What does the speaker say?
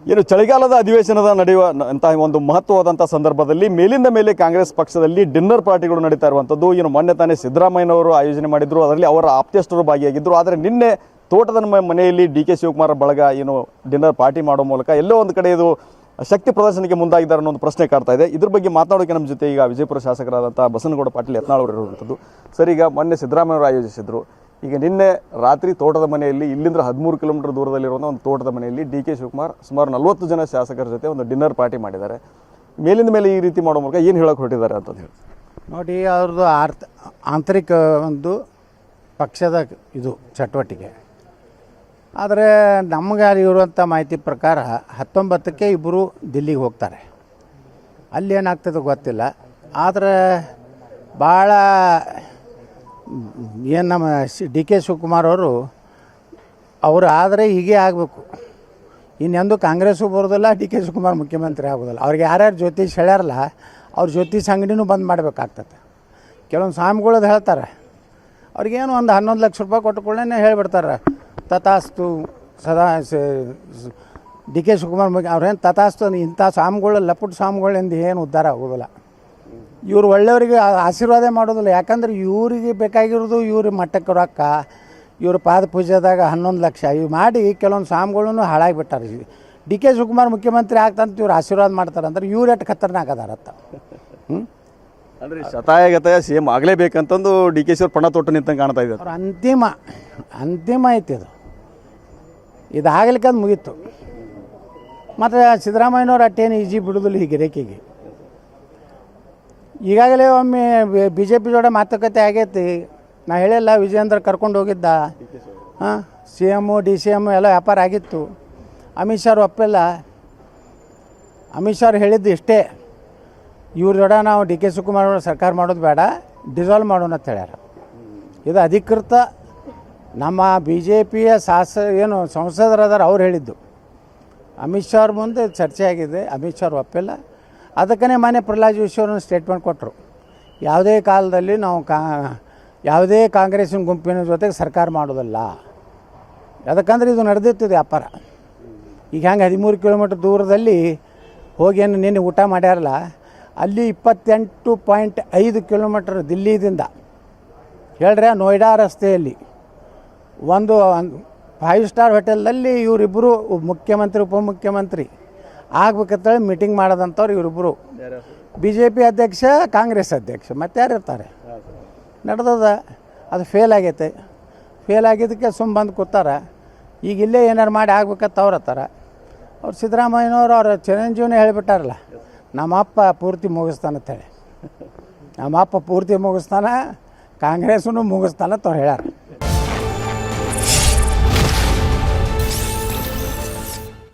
ಏನು ಚಳಿಗಾಲದ ಅಧಿವೇಶನದ ನಡೆಯುವ ಅಂತಹ ಒಂದು ಮಹತ್ವವಾದಂಥ ಸಂದರ್ಭದಲ್ಲಿ ಮೇಲಿಂದ ಮೇಲೆ ಕಾಂಗ್ರೆಸ್ ಪಕ್ಷದಲ್ಲಿ ಡಿನ್ನರ್ ಪಾರ್ಟಿಗಳು ನಡೀತಾ ಇರುವಂಥದ್ದು. ಏನು ಮೊನ್ನೆ ತಾನೇ ಸಿದ್ದರಾಮಯ್ಯನವರು ಆಯೋಜನೆ ಮಾಡಿದ್ರು, ಅದರಲ್ಲಿ ಅವರ ಆಪ್ತೇಷ್ಟರು ಭಾಗಿಯಾಗಿದ್ದರು. ಆದರೆ ನಿನ್ನೆ ತೋಟದ ಮನೆಯಲ್ಲಿ ಡಿ.ಕೆ. ಶಿವಕುಮಾರ್ ಬಳಗ ಏನು ಡಿನ್ನರ್ ಪಾರ್ಟಿ ಮಾಡೋ ಮೂಲಕ ಎಲ್ಲೋ ಒಂದು ಕಡೆ ಇದು ಶಕ್ತಿ ಪ್ರದರ್ಶನಕ್ಕೆ ಮುಂದಾಗಿದ್ದಾರೆ ಅನ್ನೋ ಒಂದು ಪ್ರಶ್ನೆ ಕಾಡ್ತಾ ಇದೆ. ಇದ್ರ ಬಗ್ಗೆ ಮಾತನಾಡೋಕೆ ನಮ್ಮ ಜೊತೆ ಈಗ ವಿಜಯಪುರ ಶಾಸಕರಾದಂಥ ಬಸನಗೌಡ ಪಾಟೀಲ್ ಯತ್ನಾಳ್ ಅವರು ಇರುವಂಥದ್ದು. ಸರ್, ಈಗ ಮೊನ್ನೆ ಸಿದ್ದರಾಮಯ್ಯವರು ಆಯೋಜಿಸಿದ್ರು, ಈಗ ನಿನ್ನೆ ರಾತ್ರಿ ತೋಟದ ಮನೆಯಲ್ಲಿ ಇಲ್ಲಿಂದ 13 ಕಿಲೋಮೀಟರ್ ದೂರದಲ್ಲಿರುವಂಥ ಒಂದು ತೋಟದ ಮನೆಯಲ್ಲಿ ಡಿ.ಕೆ. ಶಿವಕುಮಾರ್ ಸುಮಾರು 40 ಜನ ಶಾಸಕರ ಜೊತೆ ಒಂದು ಡಿನ್ನರ್ ಪಾರ್ಟಿ ಮಾಡಿದ್ದಾರೆ. ಮೇಲಿಂದ ಮೇಲೆ ಈ ರೀತಿ ಮಾಡೋ ಮೂಲಕ ಏನು ಹೇಳೋಕೆ ಹೊರಟಿದ್ದಾರೆ ಅಂತ ಹೇಳಿ ನೋಡಿ, ಅವ್ರದ್ದು ಆಂತರಿಕ ಒಂದು ಪಕ್ಷದ ಇದು ಚಟುವಟಿಕೆ. ಆದರೆ ನಮಗೆ ಇರುವಂಥ ಮಾಹಿತಿ ಪ್ರಕಾರ 19ಕ್ಕೆ ಇಬ್ಬರು ದಿಲ್ಲಿಗೆ ಹೋಗ್ತಾರೆ. ಅಲ್ಲಿ ಏನಾಗ್ತದೆ ಗೊತ್ತಿಲ್ಲ. ಆದರೆ ಭಾಳ ಏನು ನಮ್ಮ ಡಿ.ಕೆ. ಶಿವಕುಮಾರ್ ಅವರು ಆದರೆ ಹೀಗೆ ಆಗಬೇಕು. ಇನ್ನೆಂದು ಕಾಂಗ್ರೆಸ್ಸು ಬರೋದಿಲ್ಲ, ಡಿ.ಕೆ. ಶಿವಕುಮಾರ್ ಮುಖ್ಯಮಂತ್ರಿ ಆಗೋದಿಲ್ಲ. ಅವ್ರಿಗೆ ಯಾರ್ಯಾರು ಜ್ಯೋತಿಷ್ ಹೇಳ್ಯಾರಲ್ಲ, ಅವ್ರ ಜ್ಯೋತಿಷ್ ಅಂಗಡಿನೂ ಬಂದ್ ಮಾಡಬೇಕಾಗ್ತದೆ. ಕೆಲವೊಂದು ಸ್ವಾಮಿಗಳದ್ದು ಹೇಳ್ತಾರೆ, ಅವ್ರಿಗೇನು ಒಂದು 11 ಲಕ್ಷ ರೂಪಾಯಿ ಕೊಟ್ಟುಕೊಳ್ಳೇ ಹೇಳಿಬಿಡ್ತಾರೆ, ತಥಾಸ್ತು ಸದಾ ಡಿ.ಕೆ. ಶಿವಕುಮಾರ್ ಅವ್ರೇನು ತಥಾಸ್ತು. ಇಂಥ ಸ್ವಾಮಿಗಳು ಲಪುಟ್ ಸ್ವಾಮಿಗಳಿಂದ ಏನು ಉದ್ಧಾರ ಆಗೋದಿಲ್ಲ. ಇವ್ರು ಒಳ್ಳೆಯವರಿಗೆ ಆಶೀರ್ವಾದ ಮಾಡೋದಿಲ್ಲ. ಯಾಕಂದ್ರೆ ಇವರಿಗೆ ಬೇಕಾಗಿರೋದು ಇವ್ರ ಮಟ್ಟಕ್ಕೆ ರೊಕ್ಕ, ಇವ್ರ ಪಾದ ಪೂಜೆದಾಗ 11 ಲಕ್ಷ ಇವು ಮಾಡಿ ಕೆಲವೊಂದು ಸ್ವಾಮಿಗಳೂ ಹಾಳಾಗಿಬಿಟ್ಟಾರೆ. ಡಿ.ಕೆ. ಶಿವಕುಮಾರ್ ಮುಖ್ಯಮಂತ್ರಿ ಆಗ್ತಂತ ಇವ್ರು ಆಶೀರ್ವಾದ ಮಾಡ್ತಾರೆ ಅಂದ್ರೆ ಇವ್ರು ಎಷ್ಟು ಖತರ್ನಾಕ್ ಅದಾರತ್ತ. ಅಂದರೆ ಶತಾಯಗತಾಯ ಸೇಮ್ ಆಗಲೇಬೇಕಂತಂದು ಡಿ.ಕೆ. ಶಿವರ್ ಪಣ ತೊಟ್ಟು ನಿಂತಂಗೆ ಕಾಣ್ತಾ ಇದೆ. ಅವ್ರು ಅಂತಿಮ ಐತಿ ಇದಾಗಲಿಕ್ಕೆ ಅದು ಮುಗೀತು. ಮತ್ತು ಸಿದ್ದರಾಮಯ್ಯನವ್ರು ಅಟ್ಟೇನು ಈಜಿ ಬಿಡೋದಿಲ್ಲ ಹೀಗೆ ರೇಖೆಗೆ. ಈಗಾಗಲೇ ಒಮ್ಮೆ BJP ಜೋಡೆ ಮಾತುಕತೆ ಆಗೈತಿ. ನಾ ಹೇಳಿಲ್ಲ, ವಿಜಯೇಂದ್ರ ಕರ್ಕೊಂಡು ಹೋಗಿದ್ದ. CM DCM ಎಲ್ಲ ವ್ಯಾಪಾರ ಆಗಿತ್ತು. ಅಮಿತ್ ಶಾ ಒಪ್ಪಿಲ್ಲ. ಅಮಿತ್ ಶಾ ಹೇಳಿದ್ದು ಇಷ್ಟೇ, ಇವ್ರ ಜೋಡ ನಾವು ಡಿ.ಕೆ. ಶಿವಕುಮಾರ್ ಸರ್ಕಾರ ಮಾಡೋದು ಬೇಡ, ಡಿಸಾಲ್ವ್ ಮಾಡೋಣ ಅಂತ ಹೇಳ್ಯಾರ. ಇದು ಅಧಿಕೃತ ನಮ್ಮ BJPಯ ಏನು ಸಂಸದರದಾರ ಅವ್ರು ಹೇಳಿದ್ದು. ಅಮಿತ್ ಶಾ ಅವ್ರ ಮುಂದೆ ಚರ್ಚೆ ಆಗಿದೆ, ಅಮಿತ್ ಶಾ ಒಪ್ಪಿಲ್ಲ. ಅದಕ್ಕೇ ಮನೆ ಪ್ರಹ್ಲಾದ್ ಜೋಶಿ ಅವ್ರನ್ನ ಸ್ಟೇಟ್ಮೆಂಟ್ ಕೊಟ್ಟರು, ಯಾವುದೇ ಕಾಲದಲ್ಲಿ ನಾವು ಯಾವುದೇ ಕಾಂಗ್ರೆಸ್ಸಿನ ಗುಂಪಿನ ಜೊತೆಗೆ ಸರ್ಕಾರ ಮಾಡೋದಲ್ಲ. ಅದಕ್ಕಂದ್ರೆ ಇದು ನಡೆದಿತ್ತು ವ್ಯಾಪಾರ. ಈಗ ಹೆಂಗೆ 13 ಕಿಲೋಮೀಟ್ರ್ ದೂರದಲ್ಲಿ ಹೋಗಿ ಏನು ನಿನ್ನೆ ಊಟ ಮಾಡ್ಯಾರಲ್ಲ, ಅಲ್ಲಿ 28.5 ಕಿಲೋಮೀಟ್ರ್ ದಿಲ್ಲಿದಿಂದ ಹೇಳ್ರೆ ನೋಯ್ಡಾ ರಸ್ತೆಯಲ್ಲಿ ಒಂದು 5 ಸ್ಟಾರ್ ಹೋಟೆಲ್ನಲ್ಲಿ ಇವರಿಬ್ಬರು ಮುಖ್ಯಮಂತ್ರಿ ಉಪಮುಖ್ಯಮಂತ್ರಿ ಆಗ್ಬೇಕಂತೇಳಿ ಮೀಟಿಂಗ್ ಮಾಡೋದಂಥವ್ರು ಇವರಿಬ್ಬರು. BJP ಅಧ್ಯಕ್ಷ, ಕಾಂಗ್ರೆಸ್ ಅಧ್ಯಕ್ಷ, ಮತ್ತೆ ಯಾರು ಇರ್ತಾರೆ. ನಡೆದದ ಅದು ಫೇಲ್ ಆಗೈತೆ. ಫೇಲ್ ಆಗಿದ್ದಕ್ಕೆ ಸುಮ್ಮ ಬಂದು ಕೂತಾರ. ಈಗ ಇಲ್ಲೇ ಏನಾರು ಮಾಡಿ ಆಗ್ಬೇಕಂತ ಅವ್ರು ಹತ್ತಾರ. ಅವ್ರು ಸಿದ್ದರಾಮಯ್ಯನವ್ರು ಅವ್ರ ಚಿರಂಜೀವನೇ ಹೇಳಿಬಿಟ್ಟಾರಲ್ಲ, ನಮ್ಮಪ್ಪ ಪೂರ್ತಿ ಮುಗಿಸ್ತಾನಂತೇಳಿ. ನಮ್ಮಪ್ಪ ಪೂರ್ತಿ ಮುಗಿಸ್ತಾನ, ಕಾಂಗ್ರೆಸ್ಸೂ ಮುಗಿಸ್ತಾನಂತ ಅವ್ರು ಹೇಳ್ಯಾರ.